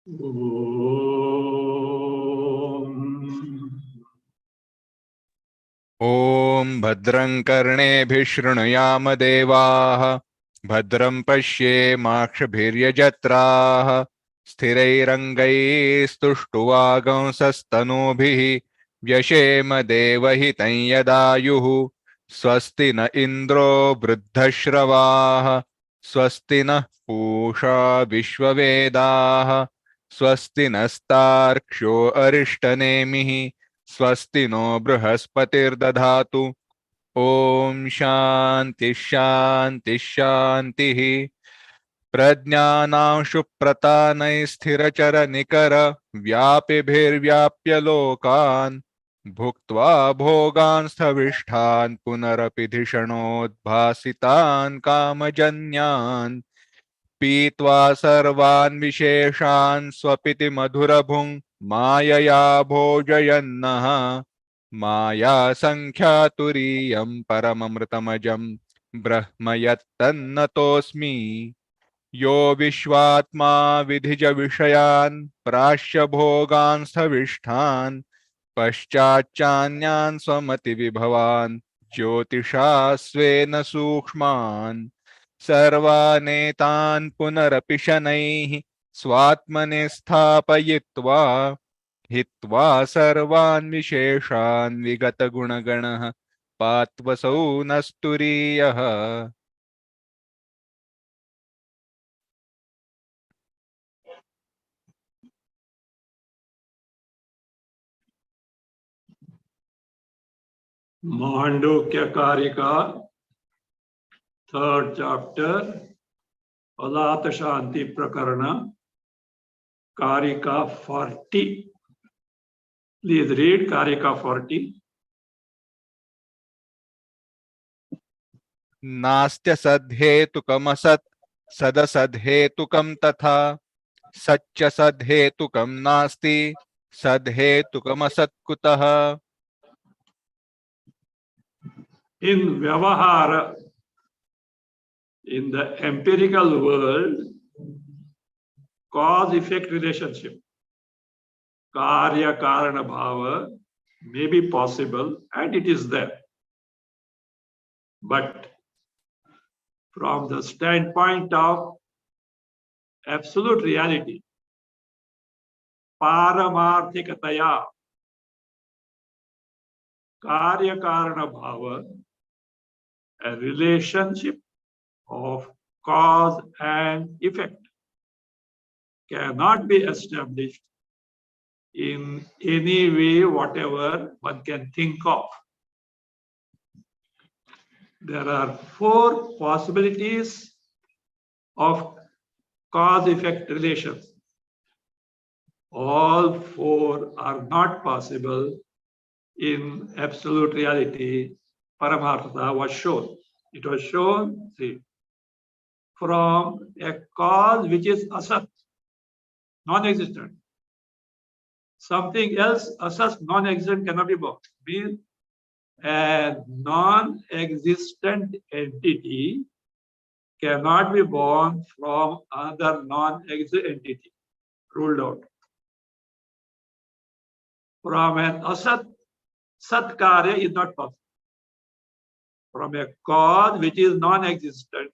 ॐ भद्रं कर्णेभिः शृणुयाम देवाः भद्रं पश्येमाक्षभिर्यजत्राः स्थिरैरङ्गैस्तुष्टुवागंसस्तनूभिः व्यशेम देवहितं यदायुः स्वस्ति न इन्द्रो वृद्धश्रवाः स्वस्ति नः पूषा विश्ववेदाः स्वस्ति नस्तार्क्ष्यो अरिष्टनेमिः स्वस्ति नो बृहस्पतिर्दधातु। ओम शांति शांति शांति। प्रज्ञानां शुप्रतानैस्थिरचर निकर व्यापिभिर्व्याप्य लोकान् भुक्त्वा भोगान् स्थविष्ठान् पुनरपि धिषणोद्भासितान् कामजन्यान् पीत्वा सर्वान् विशेषान् स्वपिति मधुरभुङ् मायया भोजयन्नः माया संख्यातुरीयं परममृतमजं ब्रह्म यत्तन्नतोऽस्मि। यो विश्वात्मा विधिज विषयान् प्राश्य भोगान् स्थविष्ठान् पश्चाच्चान्यान् स्वमति विभवान् ज्योतिषा स्वेन सूक्ष्मान् सर्वानेतान् पुनरपि शनैः स्वात्मने स्थापयित्वा हित्वा सर्वान् विशेषान् विगतगुणगणः पात्वसौ नस्तुरीयः। Mandukya Karika, 3rd chapter, Adata Shanti Prakarana, Karika 40. Please read Karika 40. नास्त्य सद्हेतुकमसत् सदसद्हेतुकं तथा सच्च सद्हेतुकं नास्ति सद्हेतुकमसत् कुतः। In Vyavahara, in the empirical world, cause-effect relationship, Karya-Karana Bhava, may be possible and it is there. But from the standpoint of absolute reality, Paramarthikataya, Karya-Karana Bhava, a relationship of cause and effect, cannot be established in any way, whatever one can think of. There are 4 possibilities of cause-effect relations. All 4 are not possible in absolute reality. Paramartha was shown. It was shown, see, from a cause which is asat, non-existent. Something else, asat, non-existent, cannot be born. Means a non-existent entity cannot be born from another non-existent entity. Ruled out. From an asat, sat karya is not possible. From a cause which is non-existent,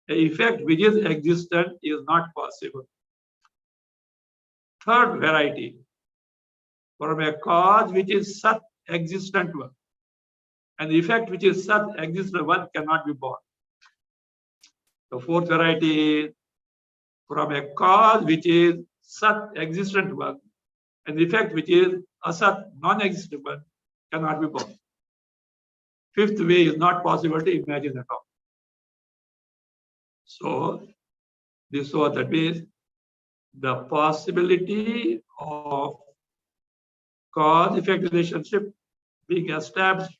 an effect which is existent is not possible. Third variety, from a cause which is sat, existent one, and the effect which is sat, existent one cannot be born. The fourth variety is from a cause which is sat, existent one, and the effect which is asat, non-existent one cannot be born. Fifth way is not possible to imagine at all. So, this was that means the possibility of cause-effect relationship being established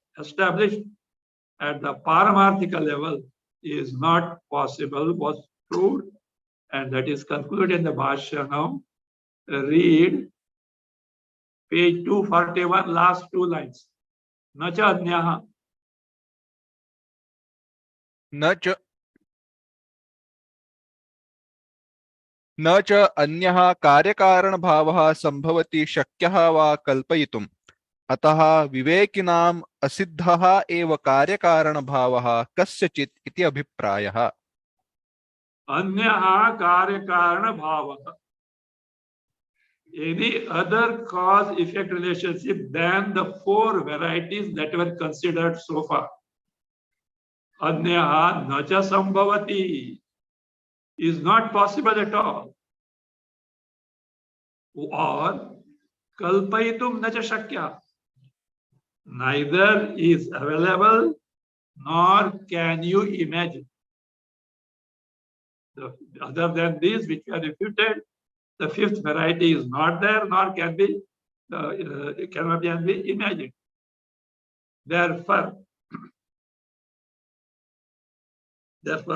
at the Paramarthika level is not possible, was proved, and that is concluded in the Bhasya now. Read page 241, last 2 lines. Nacha anyaha. न च न च अन्यः कार्यकारणभावः संभवति शक्यः वा कल्पयितुम्। अतः विवेकिनाम् असिद्धः एव कार्यकारणभावः कस्यचित् इति अभिप्रायः। अन्यः कार्यकारणभावः, any other cause-effect relationship than the four varieties that were considered so far. Anyah na cha sambhavati, is not possible at all. Or kalpayitum na cha shakya, neither is available nor can you imagine. Other than this, which are refuted, the fifth variety is not there, nor can be cannot be imagined. Therefore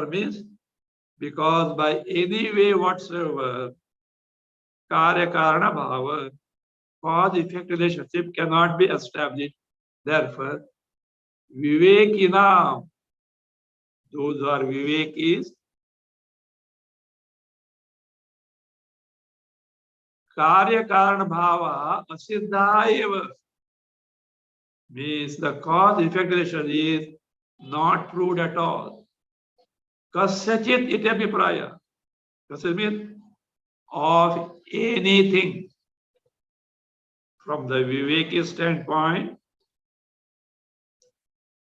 means, because by any way whatsoever, karya karana bhava, cause effect relationship cannot be established. Therefore, vivekina, those who are vivekis, karya karana bhava asiddha eva, means the cause effect relation is not proved at all. Kasyachit iti abhipraya, kasya means of anything. From the viveki standpoint,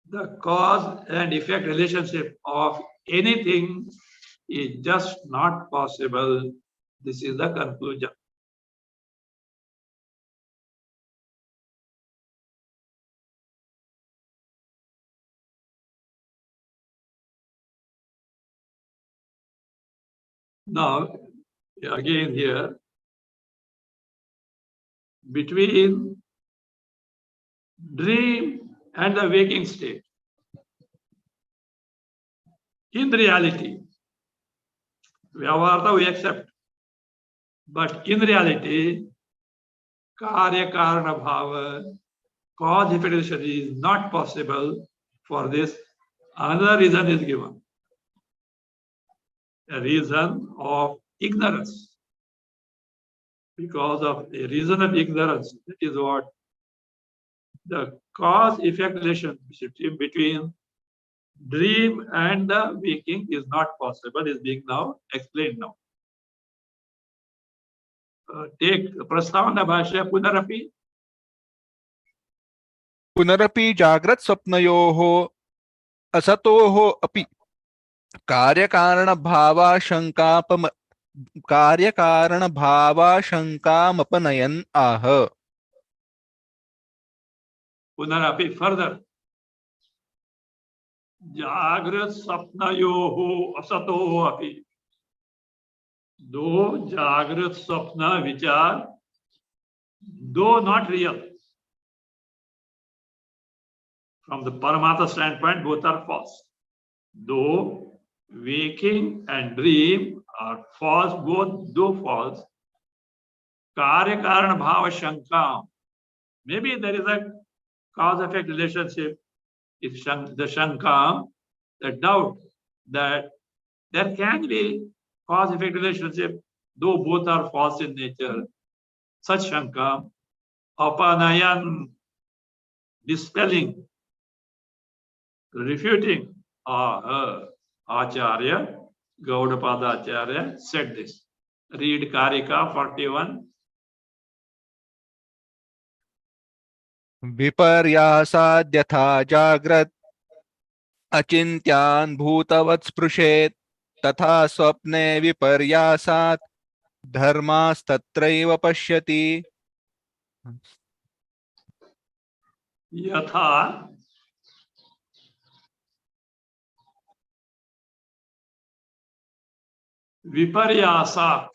the cause and effect relationship of anything is just not possible. This is the conclusion. Now, again here, between dream and the waking state, in reality, Vyavarta we accept, but in reality, Karya Karana Bhava, cause effect relation is not possible. For this, another reason is given. A reason of ignorance. Because of a reason of ignorance, that is what the cause-effect relationship between dream and the waking is not possible, is being now explained now. Take Prastavana Bhasya Punarapi. पुनरपि जाग्रत् स्वप्नयोः असतोः अपि कार्यकारणभावाशंकामपनयन् आह। Punarapi further. Jagrat Sapnayoho Asatoho api. Though Jagrat Sapna which are, though not real, from the Paramatma standpoint, both are false. Though waking and dream are false, both though false, Karya Karana Bhava Shankam. Maybe there is a cause-effect relationship. If the Shankam, the doubt that there can be cause-effect relationship, though both are false in nature, such Shankam, Apanayan, dispelling, refuting, Acharya, Gaudapada Acharya said this. Read Karika 41. विपर्यासाद्यथा जाग्रत् अचिन्त्यान् भूतवत् स्पृशेत् तथा स्वप्ने विपर्यासात् धर्मास्तत्रैव पश्यति। यथा विपर्यासात्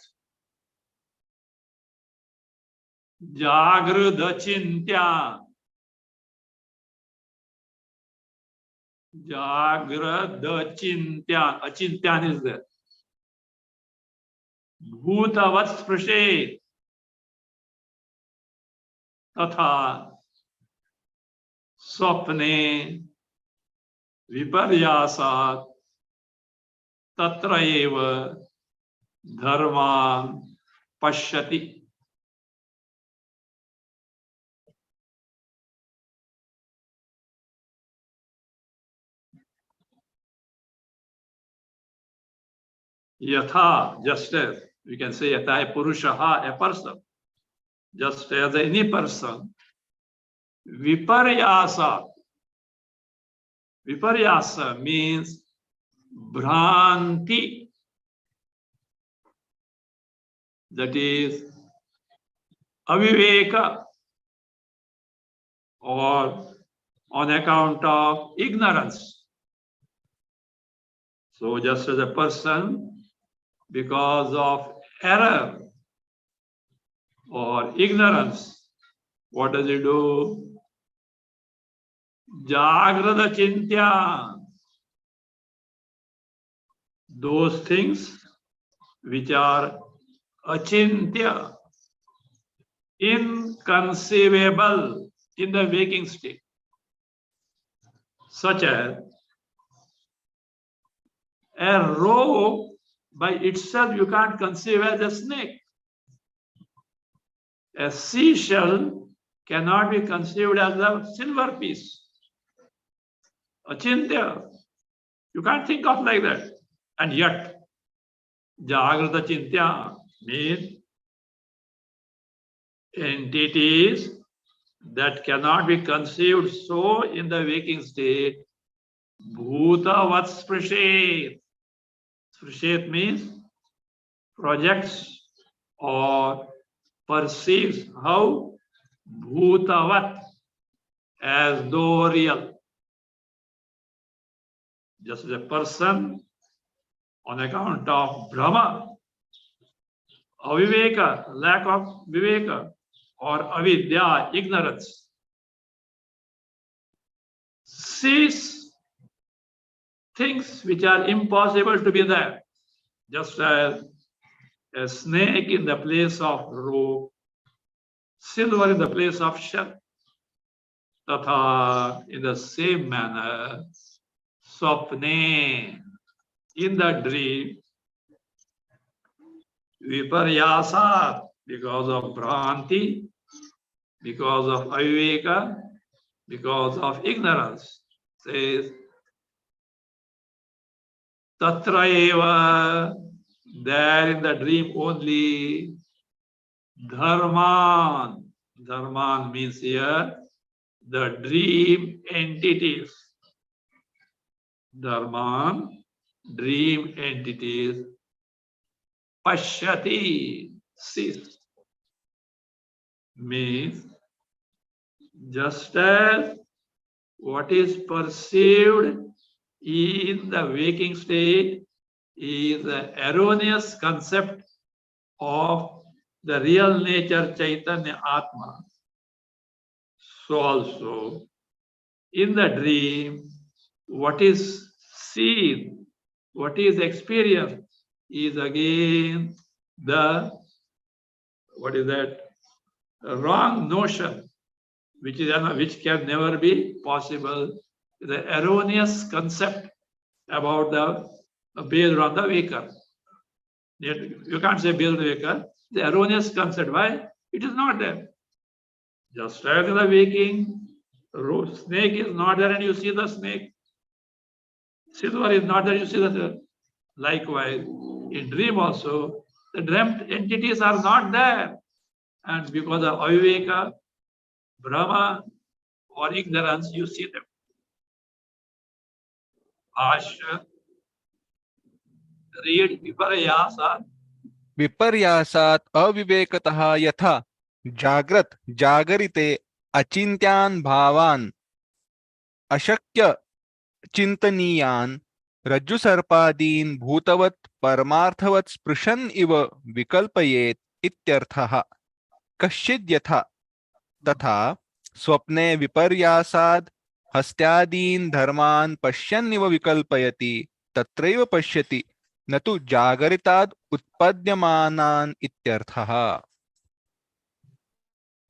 जागृदचिन्त्यान्, Jagradachintyan, achintyan is there. Bhutavat sprashet. Tatha swapne viparyasat tatra eva dharman pashyati. Yatha, just as we can say yatha purushaha, a person, just as any person. Viparyasa. Viparyasa means bhranti. That is aviveka, or on account of ignorance. So just as a person, because of error or ignorance, what does he do? Jagrada chintya. Those things which are achintya, inconceivable in the waking state, such as a rope by itself you can't conceive as a snake. A seashell cannot be conceived as a silver piece. Achintya, you can't think of like that. And yet, Jagrata Chintya means entities that cannot be conceived so in the waking state. Bhutavat sprishet. Sprishet means projects or perceives. How? Bhutavat, as though real. Just as a person, on account of Brahma, aviveka, lack of viveka, or avidya, ignorance, sees things which are impossible to be there, just as a snake in the place of rope, silver in the place of shell. Tatha, in the same manner, swapne, in the dream, viparyasa, because of bhranti, because of aviveka, because of ignorance, says tatra eva, there in the dream only, dharman. Dharman means here the dream entities. Dharman, dream entities, pashyati, sees, means just as what is perceived in the waking state is an erroneous concept of the real nature Chaitanya Atma. So also in the dream, what is seen, what is experienced is again the, what is that, wrong notion, which can never be possible, the erroneous concept about the based on the waker. You can't say based on the waker, the erroneous concept. Why? It is not there. Just as in the waking, snake is not there and you see the snake. Silver is not there, you see the. Likewise, in dream also, the dreamt entities are not there. And because of aviveka, Brahma, or ignorance, you see them. Bhasya, read viparyasa. विपर्यासात अविवेकतः यथा जाग्रत जागरिते अचिन्त्यान् भावान् अशक्य चिन्तनीयान् रज्जुसर्पादीन् भूतवत् परमार्थवत् स्पृशन् इव विकल्पयेत् इत्यर्थः। कश्चिद् यथा तथा स्वप्ने विपर्यासाद् हस्त्यादीन् धर्मान् पश्यन्निव विकल्पयति तत्रैव पश्यति न तु जागरिताद् उत्पद्यमानान् इत्यर्थः।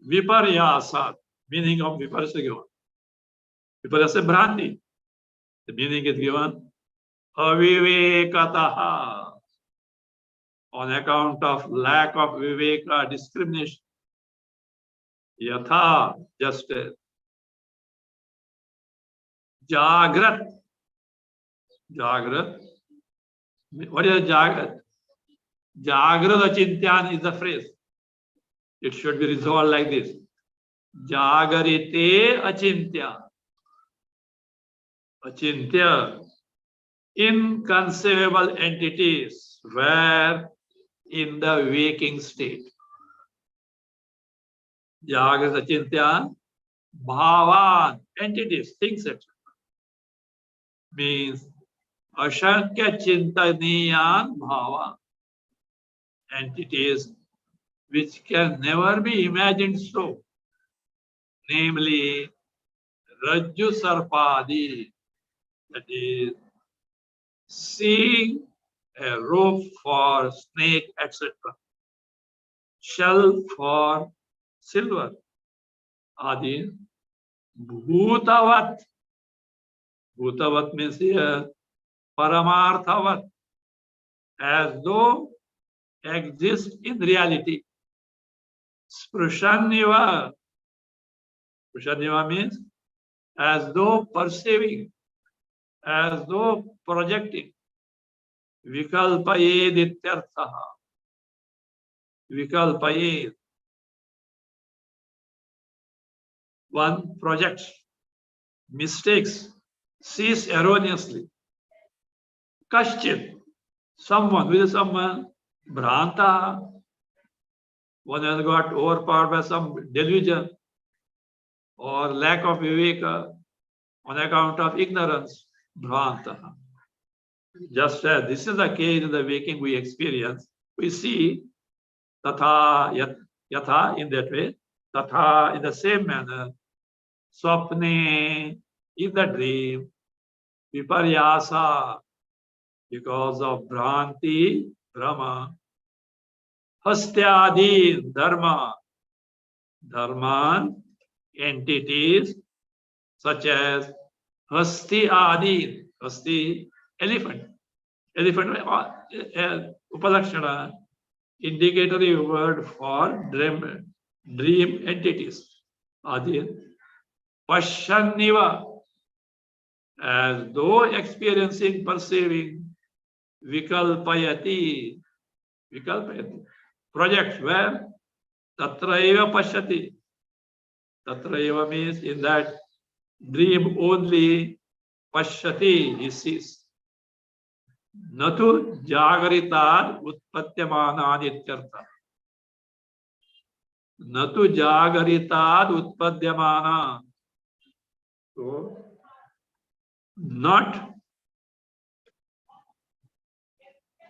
Viparyasa, meaning of viparyasa given. Viparyasa bhranti. The meaning is given avivekataha. on account of lack of viveka, discrimination. Yatha, just as. Jagrat. Jagrat. What is Jagrat? Jagrat achintyan is the phrase. It should be resolved like this. Jagarite achintya. Achintya. Inconceivable entities were in the waking state. Jagrat achintya. Bhavan. Entities, things, etc. Means Ashankya Chintaniyan Bhava, entities which can never be imagined so, namely Rajju Sarpadi, that is, seeing a rope for snake, etc., shell for silver, Adi, Bhutavat. Bhutavat means here Paramarthavat, as though exist in reality. Sprushanniva. Sprushanniva means as though perceiving, as though projecting. Vikalpayed ityarthaha. Vikalpayed. One projects, mistakes, sees erroneously. Kaschit. Someone, with someone, Bhranta. One has got overpowered by some delusion or lack of viveka on account of ignorance, Bhranta. Just as this is the case in the waking we experience, we see Tatha, Yatha in that way, Tatha in the same manner, Swapne in the dream, Viparyasa because of Bhranti, Brahma, Hastyadi, Dharma, Dharman, entities such as Hasti Adi, Hasti, elephant. Elephant, Upalakshana, indicatory word for dream entities. Adi, Pashyanniva, as though experiencing, perceiving, Vikalpayati, Vikalpayati, projects where Tatraiva Pashyati. Tatraiva means in that dream only Pashyati, he sees. Natu Jagaritad Utpatyamanani ityartha. Natu Jagaritad Utpadyamana. So, not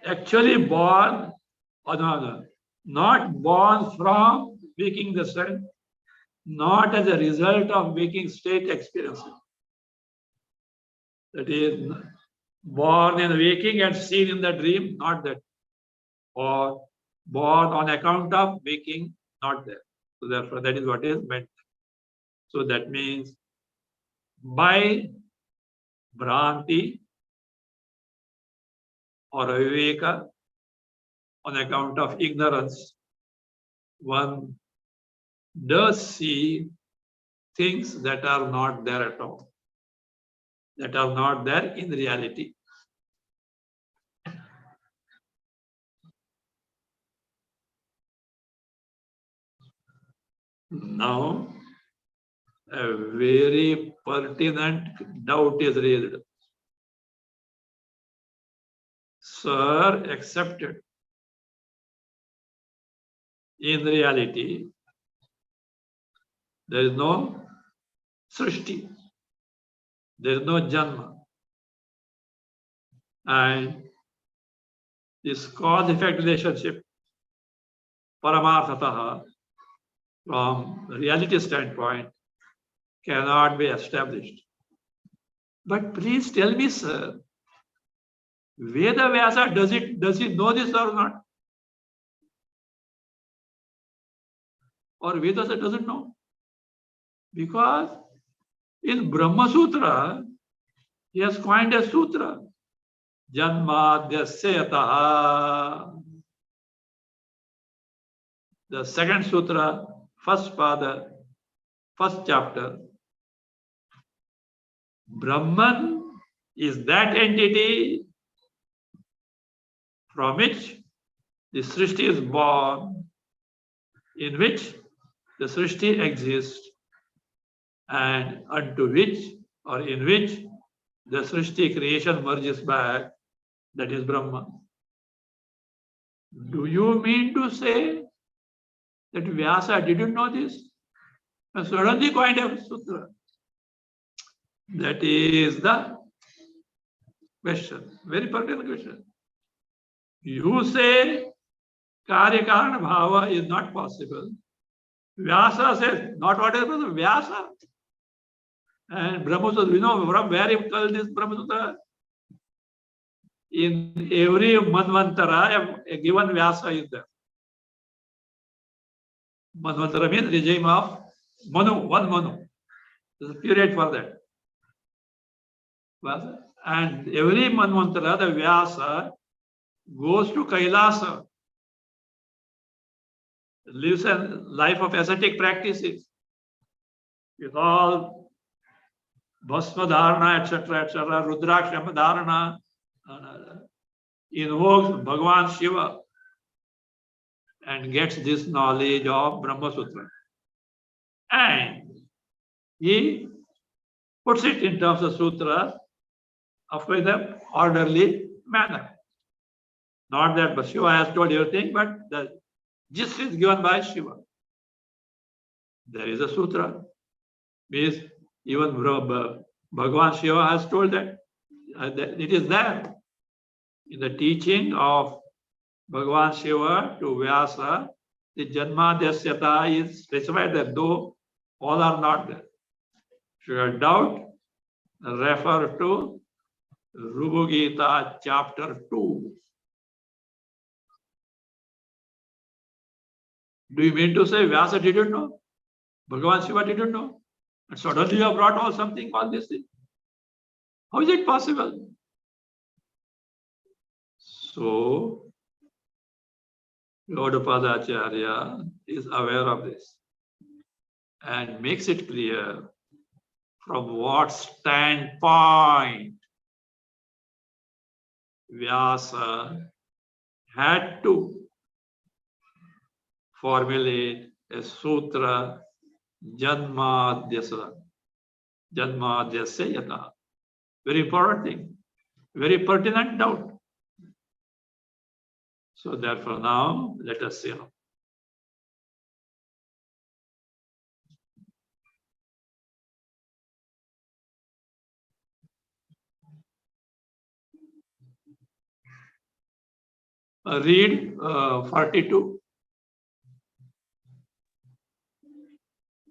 actually born, not born from waking the sun, not as a result of waking state experiences. That is, born in waking and seen in the dream, not that. Or born on account of waking, not there. So therefore, that is what is meant. So that means by Bhranti or Viveka, on account of ignorance, one does see things that are not there at all, that are not there in reality. Now, a very pertinent doubt is raised. Sir accepted. In reality, there is no Srishti, there is no Janma. And this cause-effect relationship, Paramarthataha, from reality standpoint, cannot be established. But please tell me, sir, Veda Vyasa, does he know this or not? Or Vedasa doesn't know? Because in Brahma Sutra, he has coined a sutra. Janmadhyasya yataha. the second sutra, first pada, first chapter. Brahman is that entity from which the Srishti is born, in which the Srishti exists, and unto which or in which the Srishti creation merges back, that is Brahman. Do you mean to say that Vyasa didn't know this? And suddenly coined a sutra. That is the question, very pertinent question. You say Karya-Karana Bhava is not possible. Vyasa says, not what is possible, Vyasa. And Brahma Sutra, we know from where he called this Brahma Sutra. In every Manvantara, a given Vyasa is there. Manvantara means regime of Manu, one Manu. There's a period for that. And every Manvantara, the Vyasa goes to Kailasa, lives a life of ascetic practices with all Bhasma Dharana, etc., Rudrakshama Dharana, invokes Bhagavan Shiva and gets this knowledge of Brahma Sutra. And he puts it in terms of sutras, of course, in an orderly manner. Not that Shiva has told everything, but the gist is given by Shiva. There is a sutra. Means even Bhagavan Shiva has told that it is there. In the teaching of Bhagavan Shiva to Vyasa, the Janma-Dasyata is specified that though all are not there. If you have doubt, refer to Rubu Gita chapter 2. Do you mean to say Vyasa didn't know? Bhagavan Shiva didn't know? And suddenly you have brought all something, all this thing. How is it possible? So, Gaudapada Acharya is aware of this and makes it clear from what standpoint Vyasa had to formulate a sutra Janma-Adyasya Yata. Very important thing, very pertinent doubt. So therefore now let us see. Read 42.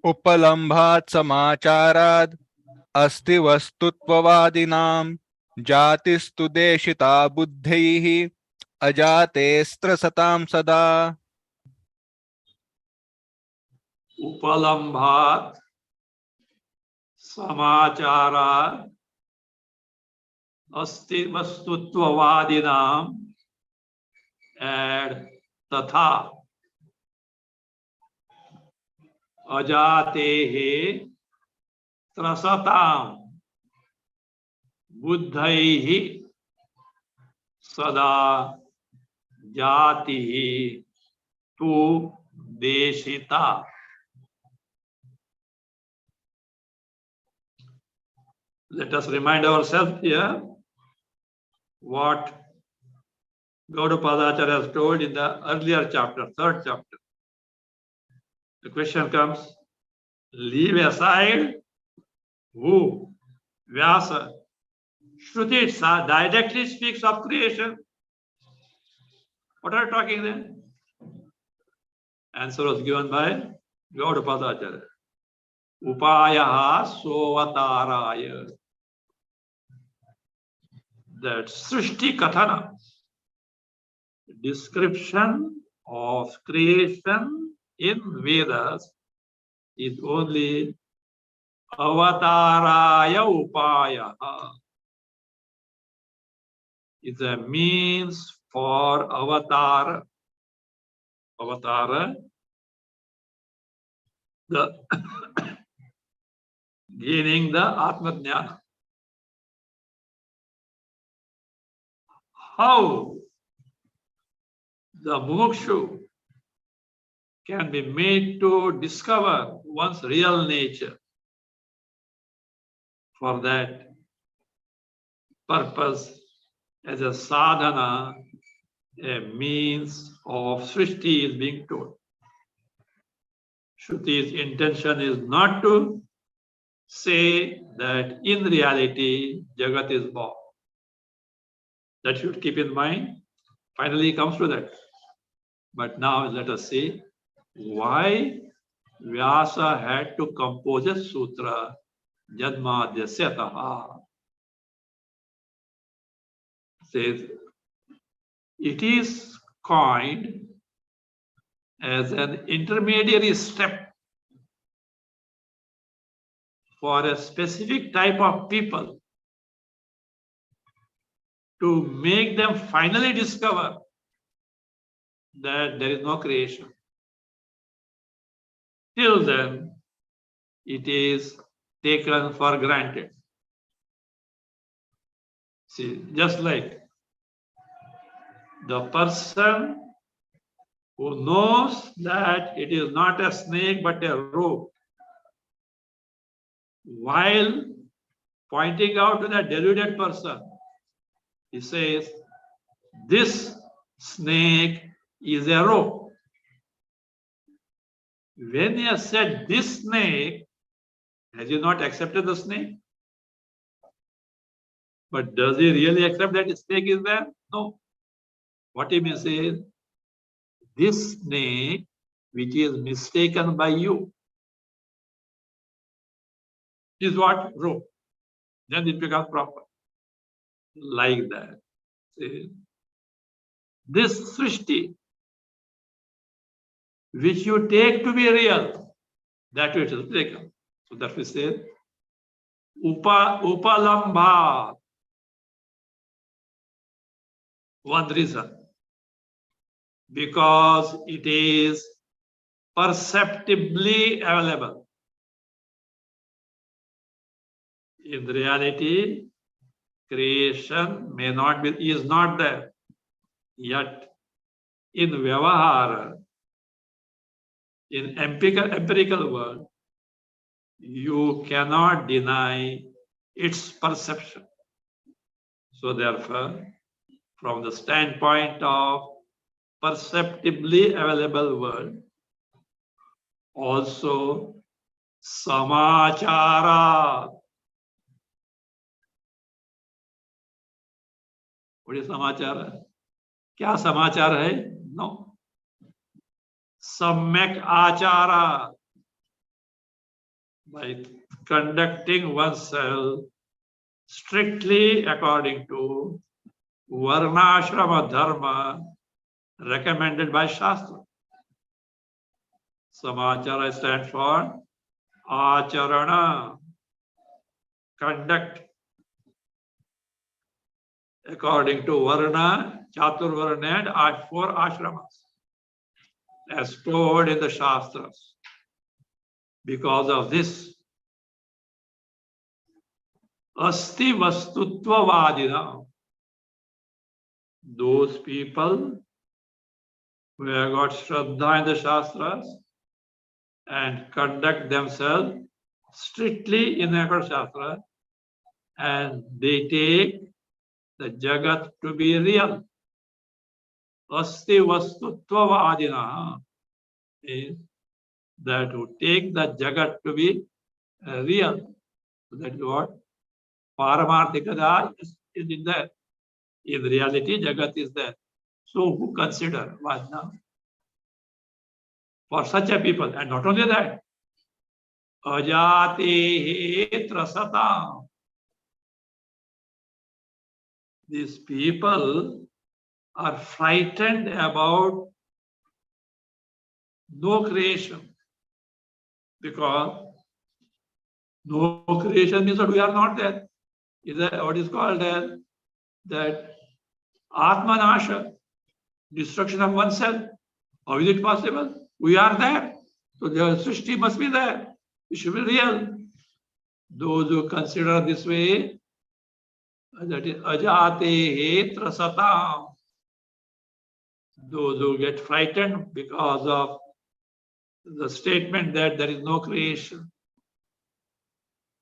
उपलम्भात् समाचाराद् अस्ति वस्तुत्ववादिनां जातिस्तु देशिता बुद्धैः अजाते स्त्रसतां सदा. Upalambhat samachara asti vastutvavadinam and tatha ajatehe trasatam buddhaihi sada jatihi tu deshita. Let us remind ourselves here what Gaudapada Acharya has told in the earlier chapter, third chapter. The question comes, leave aside who? Vyasa. Shruti directly speaks of creation. What are you talking then? Answer was given by Gaudapada Acharya. Upayaha sovataraya. That Srishti Kathana, description of creation in Vedas, is only avataraya upayaha. It's a means for avatar. Avatara the gaining the Atma-jnana. How the mukshu can be made to discover one's real nature. For that purpose, as a sadhana, a means of srishti is being told. Shruti's intention is not to say that in reality Jagat is born. That should keep in mind. Finally, it comes to that. But now let us see why Vyasa had to compose a sutra, Jadmadhyasya. Says it is coined as an intermediary step for a specific type of people to make them finally discover that there is no creation. Till then, it is taken for granted. See, just like the person who knows that it is not a snake but a rope, while pointing out to the deluded person, he says, this snake is a rope. When he has said this snake, has he not accepted the snake? But does he really accept that the snake is there? No. What he means is, this snake which is mistaken by you is what? Rope. Then it becomes proper. Like that. See? This srishti, which you take to be real, that which is taken. So that we say, upalambha. One reason. Because it is perceptibly available. In reality, creation may not be, is not there. Yet, in Vyavahara, in empirical world, you cannot deny its perception. So therefore, from the standpoint of perceptibly available world, also samachara. What is samachara? क्या समाचार है? No. Samyak achara. By conducting oneself strictly according to varnashrama dharma recommended by Shastra. Samachara stands for acharana, conduct according to Varna, Chaturvarna and 4 ashramas, as stored in the Shastras. Because of this, Asti Vastutva Vadina, those people who have got Shraddha in the Shastras and conduct themselves strictly in the Shastra, and they take the Jagat to be real. Asti Vastutva Vadina is that who take the Jagat to be real. So that is what Paramarthikada is in there. In reality, Jagat is there. So who consider what now? For such a people, and not only that, Ajate Trasata. These people are frightened about no creation, because no creation means that we are not there. Is that what is called as that Atmanasha, destruction of oneself? How is it possible? We are there. So the Srishti must be there. It should be real. Those who consider this way, that is ajate trasatam. Those who get frightened because of the statement that there is no creation.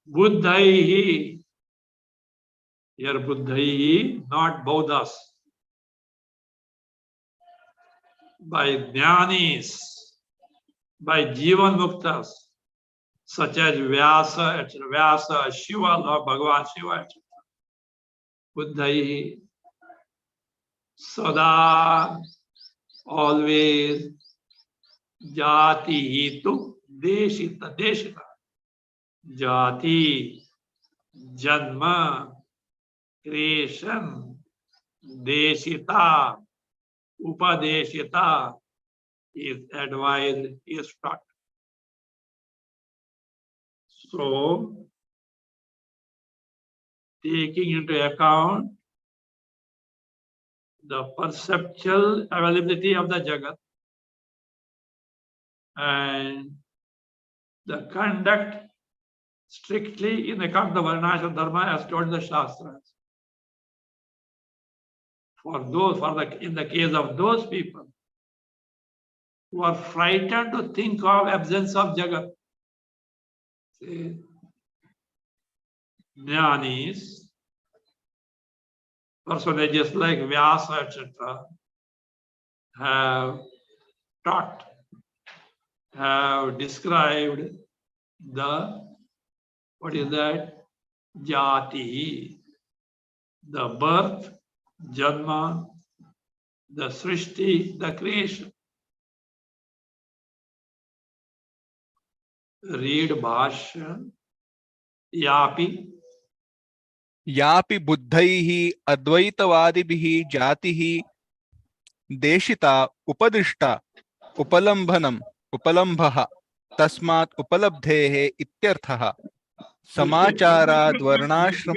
Buddhaihi. Here Buddhaihi, not Buddhas. By Jnanis, by Jivan Muktas, such as Vyasa, etc. Vyasa, Shiva, Lord Bhagavan Shiva, etc. Buddhaihi. Sada, always, Jati hitu, Deshita, Deshita. Jati, Janma, creation, Deshita, Upadeshita is advised, is taught. So, taking into account the perceptual availability of the Jagat and the conduct strictly in account of the Varnashram Dharma as told in the Shastras. In the case of those people who are frightened to think of absence of Jagat, say, Jnanis, personages like Vyasa, etc., have taught, have described the, what is that? Jati, the birth, Janma, the Srishti, the creation. Read Bhasya, Yapi. यापि बुद्धैः अद्वैतवादिभिः जातिः देशिता उपदिष्टा उपलम्भनम् उपलम्भः तस्मात् उपलब्धेः इत्यर्थः समाचाराद् वर्णाश्रम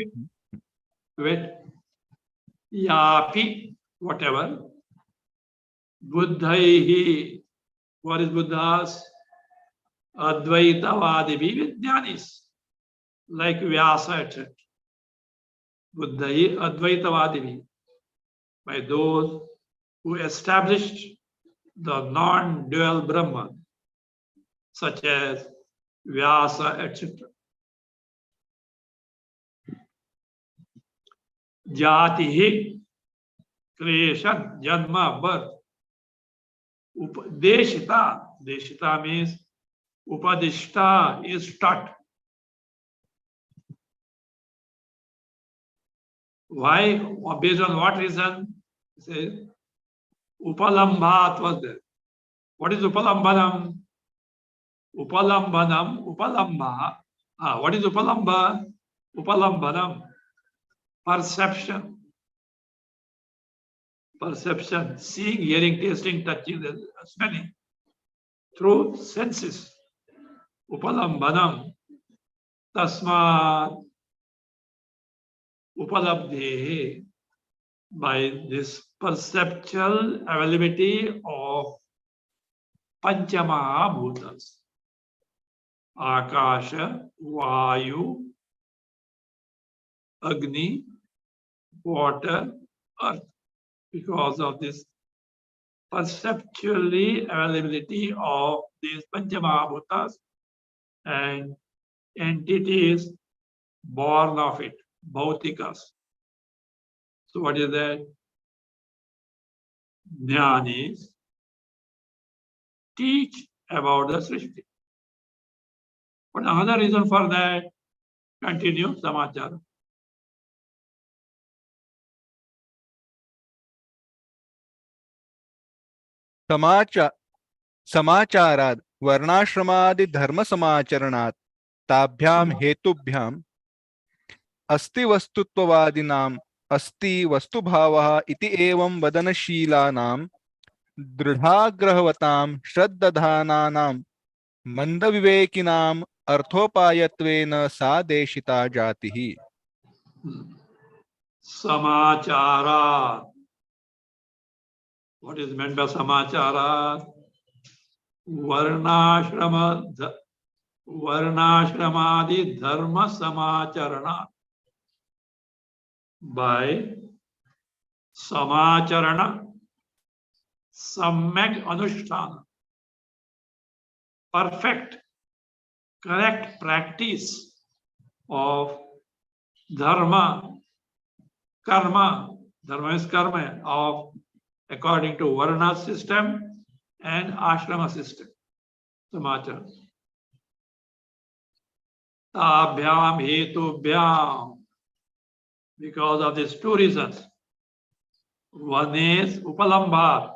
Wait. Yapi, whatever. Buddhaihi. What is Buddhas? Advaitavadivi Jnanis. Like Vyasa, etc. Buddhai Advaitavadivi. By those who established the non-dual Brahman, such as Vyasa, etc. Jatihi, creation, Janma, birth. Deshita, Deshita means Upadishta is taught. Why? Based on what reason? It says Upalambhat was there. What is Upalambanam? Upalamba. What is Upalamba? Upalambanam. Perception. Perception. Seeing, hearing, tasting, touching, smelling. Through senses. Upalambanam. Tasmat. Upalabdhe. By this perceptual availability of Panchamaha Bhutas. Akasha, Vayu, Agni, water, earth. Because of this perceptually availability of these Panchamahabhutas and entities born of it, Bhautikas. So what is that? Jnanis teach about the Srishti. But another reason for that, continue Samachara. समाचाराद् वर्णाश्रमादि धर्म समाचरणात् ताभ्याम हेतुभ्याम अस्ति वस्तुत्ववादिनाम् अस्ति वस्तुभावः इति एवं वदनशीलानां दृढाग्रहवतां श्रद्दधानानां मंदविवेकिनाम् अर्थोपायत्वेन सा देशिता जातिः. Samachara. What is meant by Samachara? varnashramadi dharma samacharana. By samacharana, samyak anushtana, perfect, correct practice of dharma, karma, dharma is karma, of according to varna system and ashrama system. Samachara. Tabhyam hetubhyam. Because of these two reasons. One is upalambha,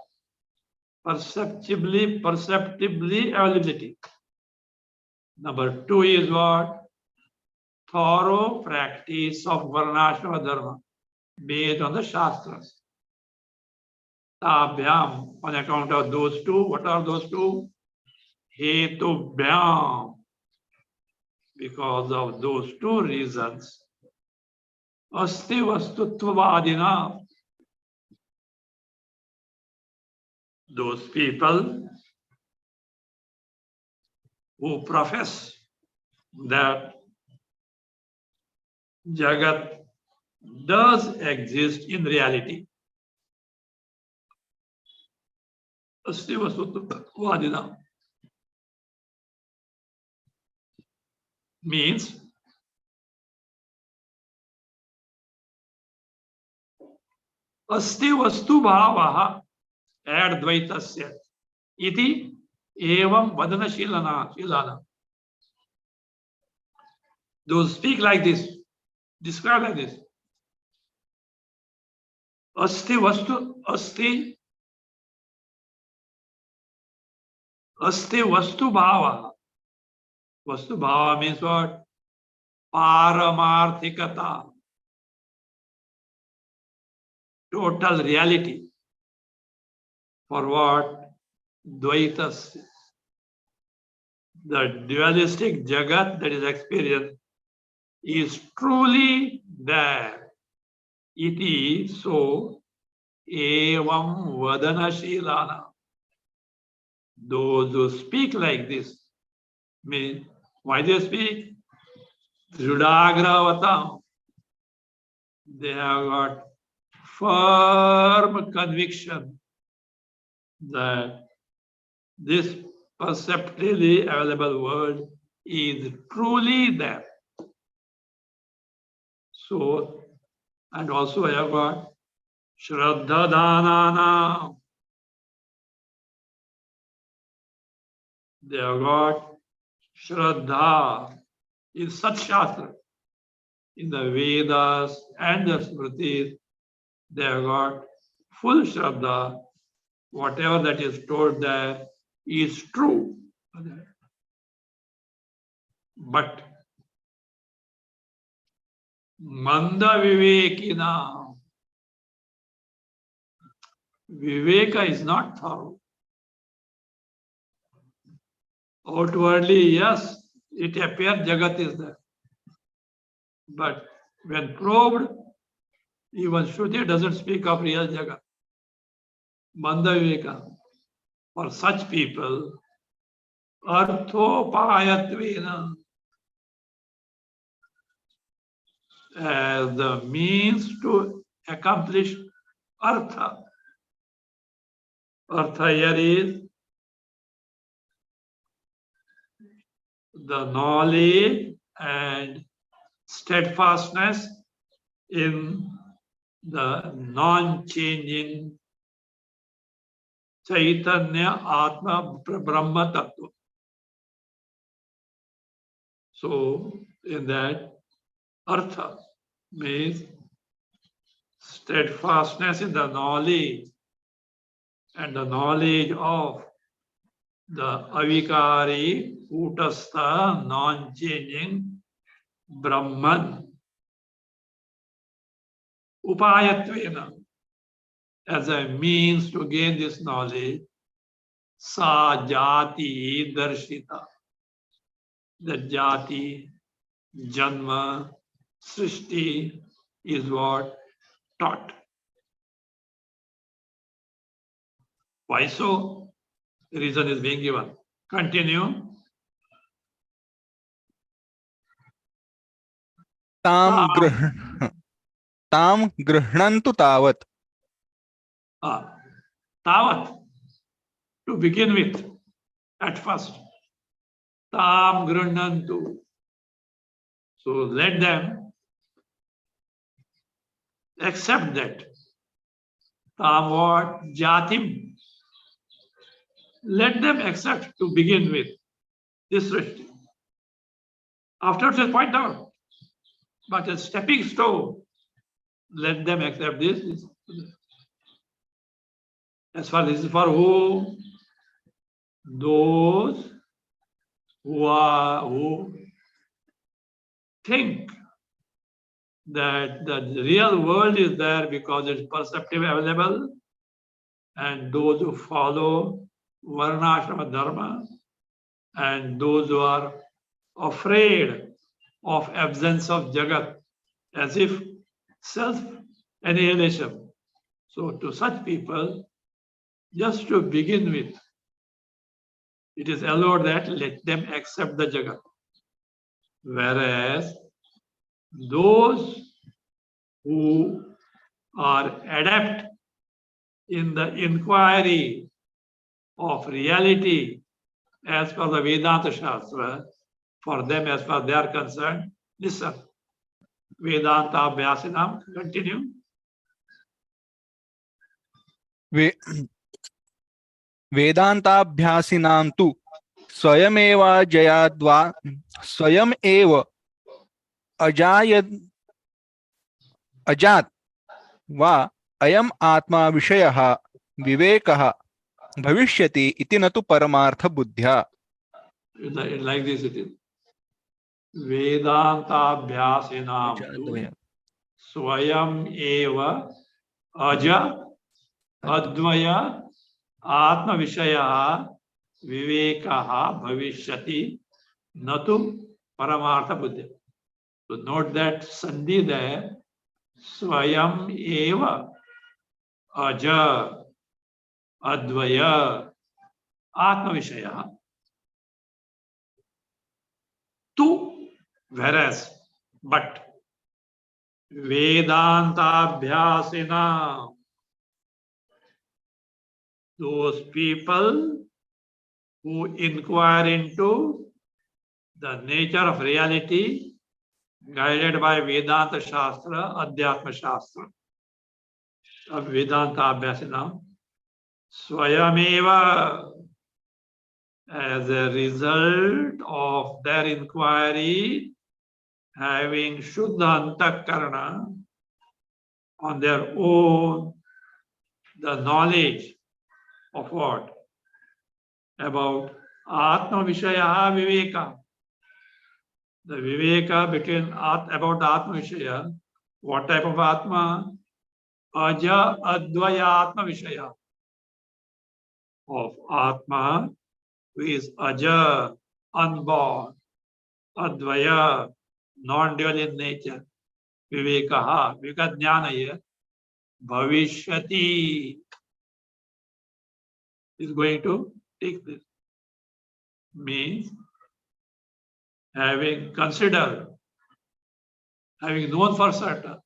perceptibly availability. Number two is what? Thorough practice of varnashrama dharma based on the shastras. Tabhyam, on account of those two, what are those two? Hetubhyam. Because of those two reasons. Asti vastutvadina. Those people who profess that Jagat does exist in reality. Asti vastutvadina means asti vastu bhavaha advaitasya iti evam vadana shilana. Those speak like this, describe like this. Asti vastu bhava. Vastu bhava means what? Paramarthikata. Total reality. For what? Dvaitas. The dualistic Jagat that is experienced is truly there. Iti so evam vadana shilana. Those who speak like this mean, why they speak? Dhrudagravata. They have got firm conviction that this perceptively available world is truly there. So, and also I have got Shraddha Dhanana. They have got Shraddha in such Shastra, in the Vedas and the Smritis. They have got full Shraddha. Whatever that is told there is true. But Manda Vivekina, Viveka is not thorough. Outwardly, yes, it appears Jagat is there. But when probed, even Shruti doesn't speak of real Jagat. Manda Viveka. For such people, Arthopayatvena, as the means to accomplish Artha. Artha here is the knowledge and steadfastness in the non-changing Chaitanya Atma Brahma Tattva. So, in that, Artha means steadfastness in the knowledge and the knowledge of the avikari, utastha, non-changing Brahman. Upayatvena, as a means to gain this knowledge, sa jati darshita. The jati, janma, srishti is what? Taught. Why so? The reason is being given. Continue. ताम गृह्णन्तु तावत्. Tavat, to begin with, at first. Tam grunantu. So let them accept that. Tam what? Jatim. Let them accept to begin with this Srishti. Afterwards, they point out. But a stepping stone, let them accept this. As far as this is for who? Those who think that the real world is there because it's perceptive available, and those who follow Varnashrama Dharma, and those who are afraid of absence of Jagat, as if self-annihilation. So to such people, just to begin with, it is allowed that let them accept the Jagat. Whereas those who are adept in the inquiry of reality as per the Vedanta Shastra, for them as far as they are concerned, listen. Vedanta Abhyasinam, continue. वेदांताभ्यासिनां तु स्वयमेव अजात् वा अयम् आत्मा विषयः विवेकः भविष्यति इति न तु परमार्थ बुद्ध्या. Like this it is. Vedanta-abhyasinam tu swayam eva aja advaya atma vishaya vivekaha bhavishyati natu paramartha buddhi. So note that sandhi there, swayam eva aja advaya atma vishaya. Tu, whereas, but Vedanta-abhyasina, those people who inquire into the nature of reality guided by Vedanta Shastra, Adhyatma Shastra. Vedanta-abhyasina, swayameva, as a result of their inquiry, having Shuddha Antakarana on their own, the knowledge of what? About Atma Vishaya Viveka. The Viveka between about Atma Vishaya. What type of Atma? Aja Advaya Atma Vishaya. Of Atma, who is Aja, unborn, Advaya, non-dual in nature, Vivekaha, Vikajnanaya, Bhavishyati is going to take this. Means having considered, having known for certain,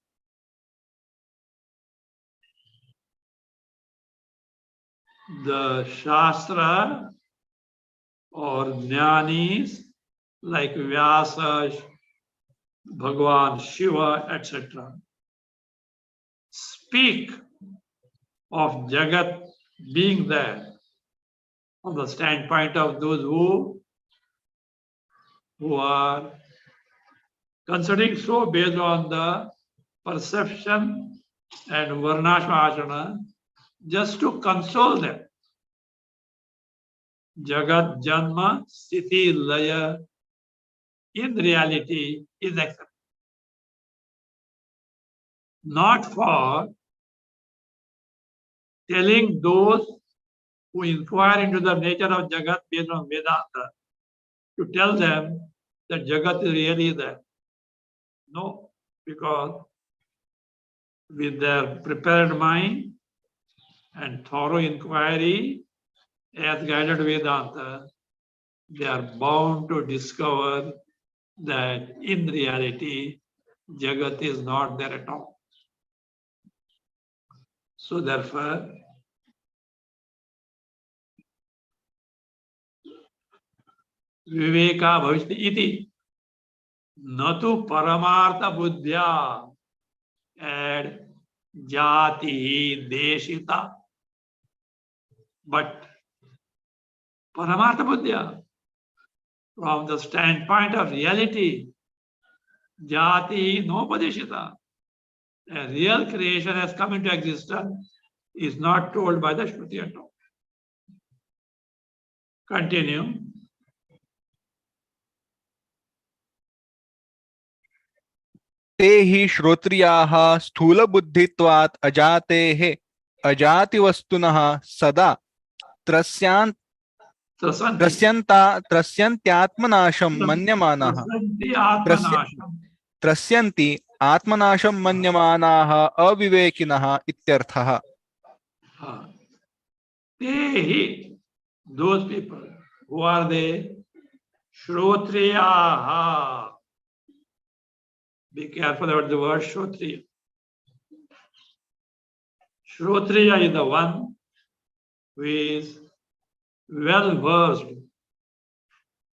the Shastra or Jnanis like Vyasa, Bhagavan, Shiva, etc. speak of Jagat being there from the standpoint of those who are considering so based on the perception and Varnashma Acharana, just to console them. Jagat Janma Sthiti Laya in reality is accepted. Not for telling those who inquire into the nature of Jagat based on Vedanta, to tell them that Jagat is really there. No, because with their prepared mind and thorough inquiry as guided Vedanta, they are bound to discover that in reality, Jagat is not there at all. So therefore, Viveka Bhavishyati iti natu paramartha buddhya and jati deshita. But paramartha buddhya, from the standpoint of reality, jati nopadeshita, a real creation has come into existence, is not told by the Shruti at all. Continue. ते हि श्रोत्रियाः स्थूलबुद्धित्वात् अजातेः अजातिवस्तुनः सदा त्रस्यान् त्रस्यन्त्यात्मनाशं मन्यमानाः त्रस्यन्ति आत्मनाशं मन्यमानाः अविवेकिनः इत्यर्थः। Those people, who are they? Shrotriyaha. Be careful about the word Shrotriya. Shrotriya is the one who is well versed,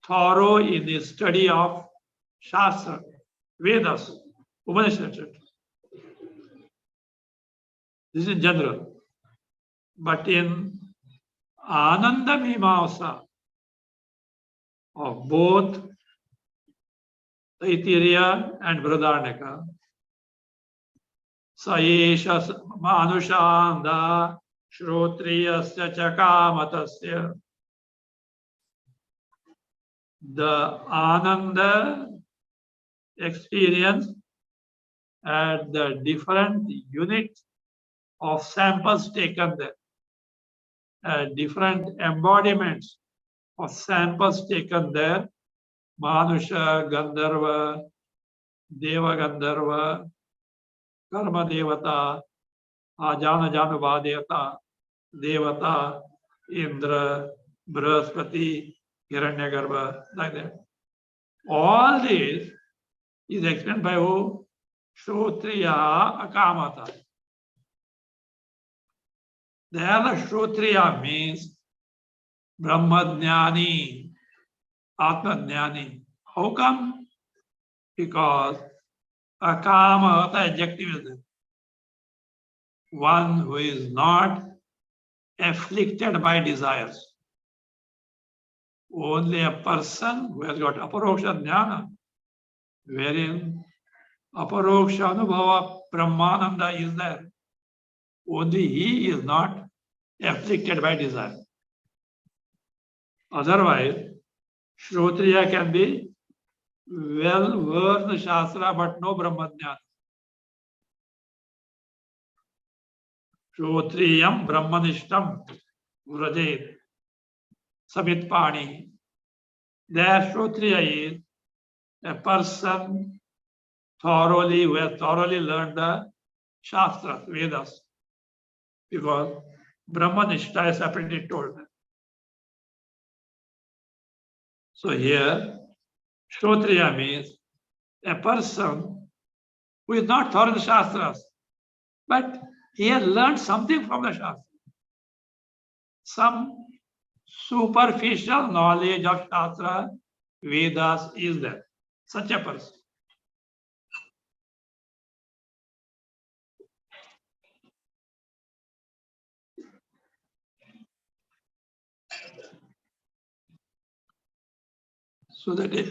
thorough in the study of Shastra, Vedas, Upanishads. This is in general. But in Ananda Mimamsa of both Taittiriya and Brihadaranyaka, Saesha Manushanda Shrotriyasya Chakamatasya. The Ananda experience at the different units of samples taken there, different embodiments of samples taken there, Manusha, Gandharva, Deva Gandharva, Karma Devata, Ajana Janubha Devata, Devata, Indra, Brihaspati, Hiranyagarbha, like that. All this is explained by who? Shrotriya Akamata. There the Shrotriya means Brahmajnani, Atmajnani. How come? Because Akamata adjective is there. One who is not afflicted by desires. Only a person who has got aparoksha jnana, wherein aparoksha anubhava brahmananda is there. Only he is not afflicted by desire. Otherwise, Shrotriya can be well versed in Shastra but no Brahmajnana. Shrotriyam Brahmanishtam Vrajet Samitpani. There Shrotriya is a person thoroughly, who has thoroughly learned the Shastras, Vedas. Because Brahmanishta is separately told. So here, Shrotriya means a person who is not thorough in the Shastras, but he has learned something from the Shastra. Some superficial knowledge of Shastra, Vedas is there. Such a person. So that is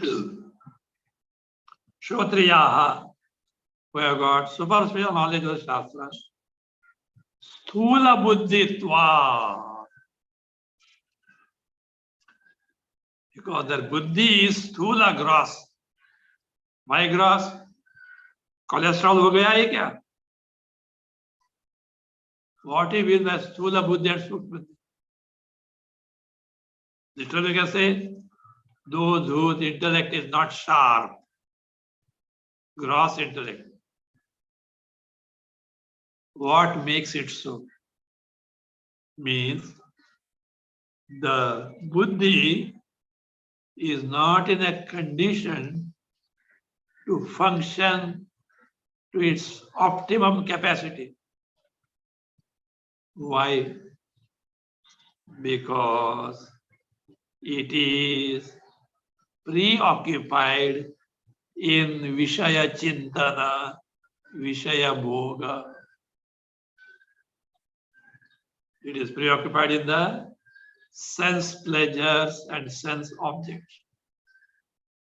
Shrotriyaha, who have got superficial knowledge of the Shastra. Sthula buddhitva. Because their buddhi is sthula, gross. Why gross? Cholesterol हो गया है क्या? What he means by sthula buddhi and sukha buddhi? Literally we can say, those whose intellect is not sharp, gross intellect. What makes it so? Means the buddhi is not in a condition to function to its optimum capacity. Why? Because it is preoccupied in Vishaya Chintana, Vishaya Bhoga. It is preoccupied in the sense pleasures and sense objects,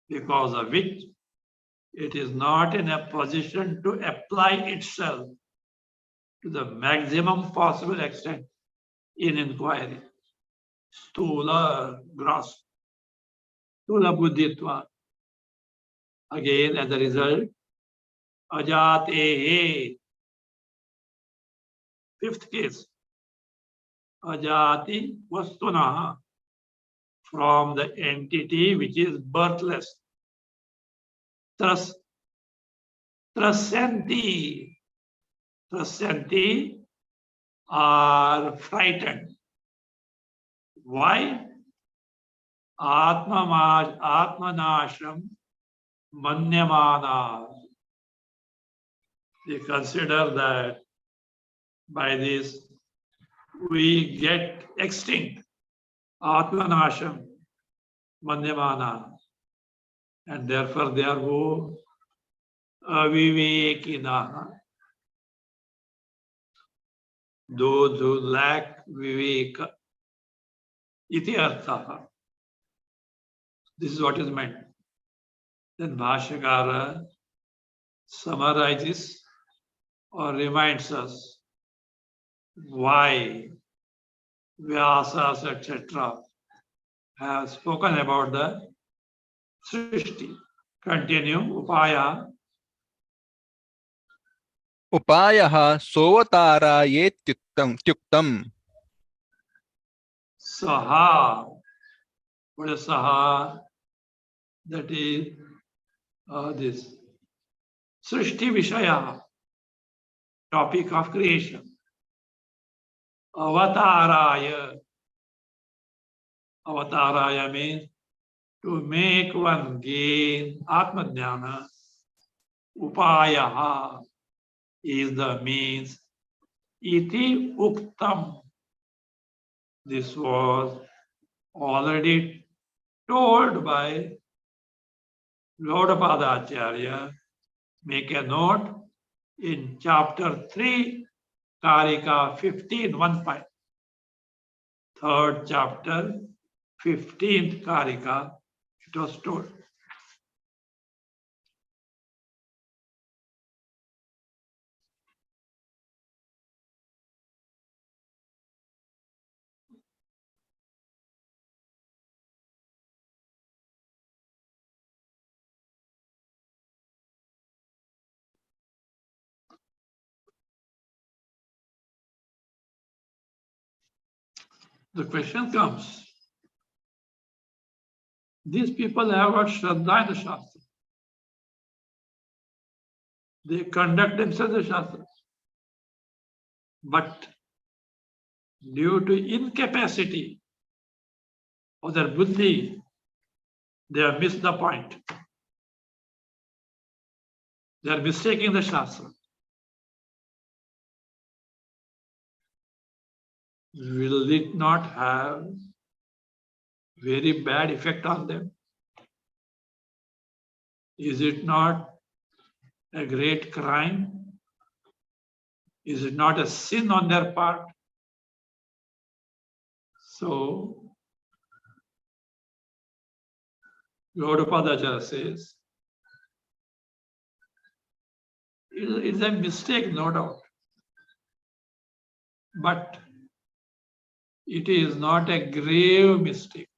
because of which it is not in a position to apply itself to the maximum possible extent in inquiry. Stula, gross, stula buddhitva. Again, as a result, ajate, fifth case, ajati vastuna, from the entity which is birthless. Trasanti are frightened. Why? Atmanasham manyamana. They consider that by this we get extinct. Atmanasham manyamana. And therefore they are who? Avivekina. Those who lack viveka. Iti artha. This is what is meant. Then Bhashyakara summarizes or reminds us why Vyasas, etc. have spoken about the Srishti. Continue, Upaya. Upayah sovataarayetyuktam. Saha. What is Saha? That is this Srishti Vishaya, topic of creation. Avataraya. Avataraya means to make one gain Atmadhyana. Upayaha is the means. Iti uktam. This was already told by Gaudapadacharya. Make a note in chapter 3, Karika 15, 1.5. Third chapter, 15th Karika, it was told. The question comes, these people have got Shraddha in the Shastra. They conduct themselves in the Shastra. But due to incapacity of their buddhi, they have missed the point. They are mistaking the Shastra. Will it not have very bad effect on them? Is it not a great crime? Is it not a sin on their part? So, Gaudapadacharya says, it's a mistake, no doubt. But it is not a grave mistake.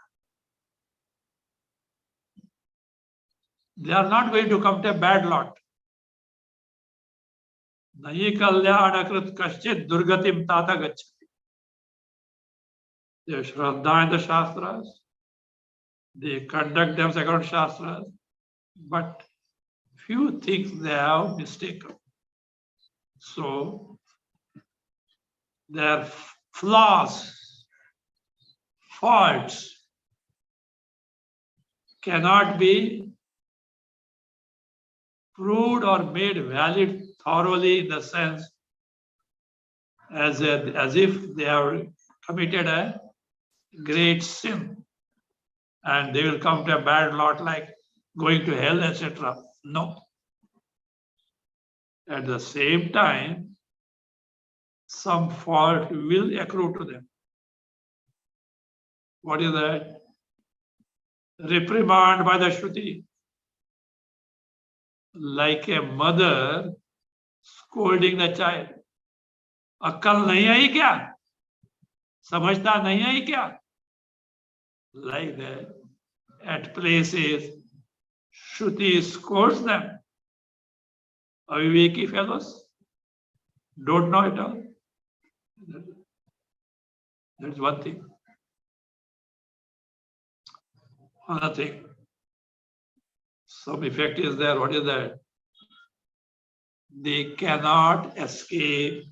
They are not going to come to a bad lot. Nahi kalyanakrit kaschit durgatim tata gacchati. They have Shraddha in the Shastras. They conduct themselves according to Shastras. But few things they have mistaken. So, their flaws, faults, cannot be proved or made valid thoroughly in the sense as if they have committed a great sin and they will come to a bad lot like going to hell, etc. No. At the same time, some fault will accrue to them. What is that? Reprimand by the Shruti. Like a mother scolding the child. अक्कल नहीं आई क्या? समझता नहीं आई क्या? Like that. At places, Shruti scolds them. Aviveki fellows don't know it all. That's one thing. Another thing. Some effect is there. What is that? They cannot escape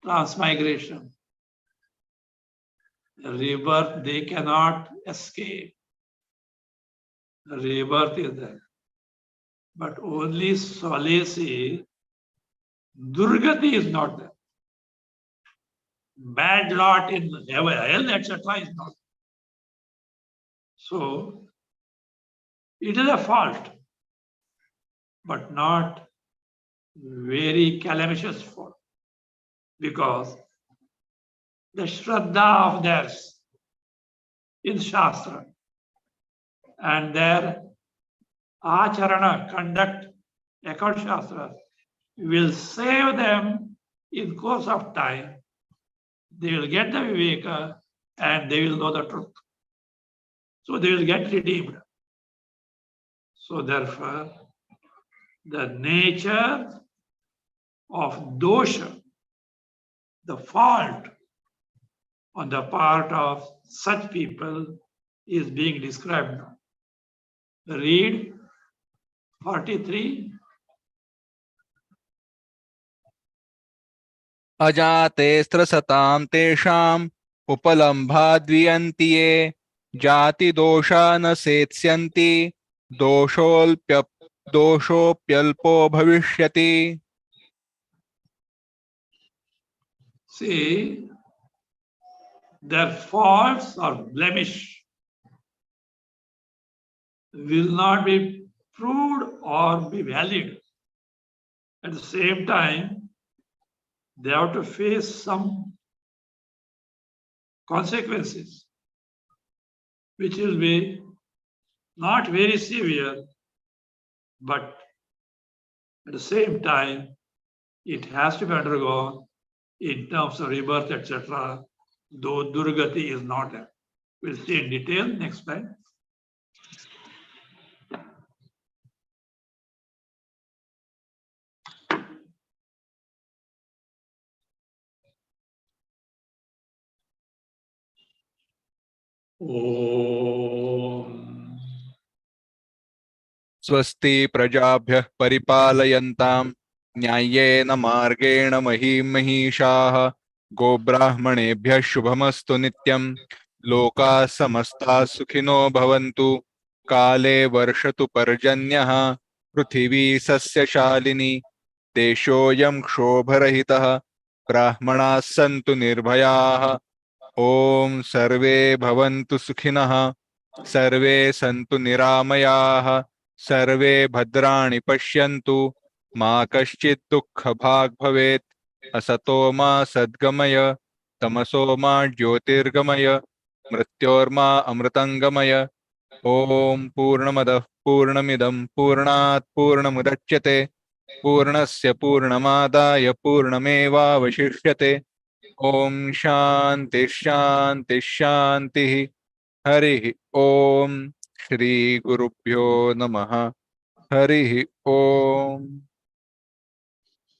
transmigration. Rebirth, they cannot escape. Rebirth is there. But only solace is Durgati is not there. Bad lot in hell, etc. is not. So, it is a fault, but not very calamitous fault. Because the Shraddha of theirs in Shastra and their Acharana, conduct, account Shastra, will save them in course of time. They will get the Viveka and they will know the truth. So they will get redeemed. So therefore, the nature of dosha, the fault on the part of such people is being described now. Read 43. अजाते स्त्रसतां तेषाम् उपलम्भाद्वियन्ति ये जाति दोषा न सेत्स्यन्ति दोषोऽप्यल्पो भविष्यति. See, their faults or blemish will not be proved or be valid. At the same time, they have to face some consequences, which will be not very severe, but at the same time, it has to be undergone in terms of rebirth, etc., though Durgati is not there. We'll see in detail next time. Om. स्वस्ति प्रजाभ्यः परिपालयन्तां न्याय्येन मार्गेण महीं महिषाः गोब्राह्मणेभ्यः शुभमस्तु नित्यं लोकाः समस्ताः सुखिनो भवन्तु काले वर्षतु पर्जन्यः पृथिवी सस्यशालिनी देशोऽयं क्षोभरहितः ब्राह्मणाः सन्तु निर्भयाः ॐ सर्वे भवन्तु सुखिनः सर्वे सन्तु निरामयाः सर्वे भद्राणि पश्यन्तु मा कश्चित् दुःखभाग् भवेत् असतो मा सद्गमय तमसो मा ज्योतिर्गमय मृत्योर्मा अमृतङ्गमय ॐ पूर्णमदः पूर्णमिदं पूर्णात् पूर्णमुदच्यते पूर्णस्य पूर्णमादाय पूर्णमेवावशिष्यते ॐ शान्ति शान्ति शान्तिः हरिः ॐ श्री गुरुभ्यो नमः हरिः ॐ.